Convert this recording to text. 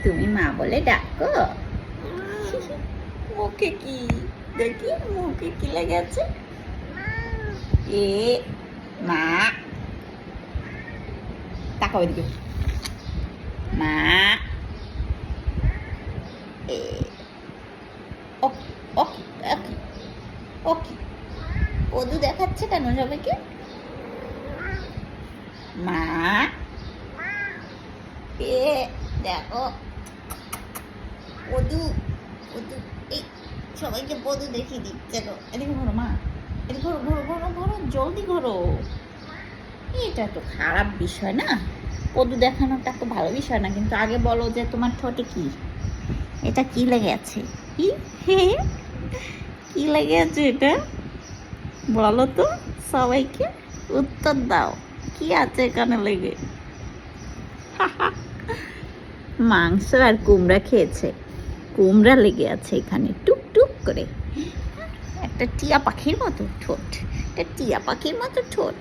তুমি মা বলে ডাকো। মুখে কি দেখি, মুখে কি লেগে আছে? এ মা, তাকাও এদিকে। মা, এ ওকে ওকে ওকে ওকে। পদু দেখাচ্ছে কেন সবাইকে? মা, এ দেখো পদু, পদু এই সবাইকে পদু দেখিয়ে দিচ্ছে তো। এদিকে ঘোরো মা, এদিকে ঘোরো ঘোরো ঘোরো ঘোরো, জলদি ঘোরো। এটা তো খারাপ বিষয় না, পদু দেখানোটা তো ভালো বিষয় না। কিন্তু আগে বলো যে তোমার ঠোঁটে কি, এটা কি লেগে আছে? কি কি লেগে আছে এটা? বলো তো, সবাইকে উত্তর দাও, কি আছে এখানে লেগে? মাংস আর কুমড়া খেয়েছে, কুমড়া লেগে আছে এখানে টুক টুক করে। একটা টিয়া পাখির মতো ঠোঁট, একটা টিয়া পাখির মতো ঠোঁট।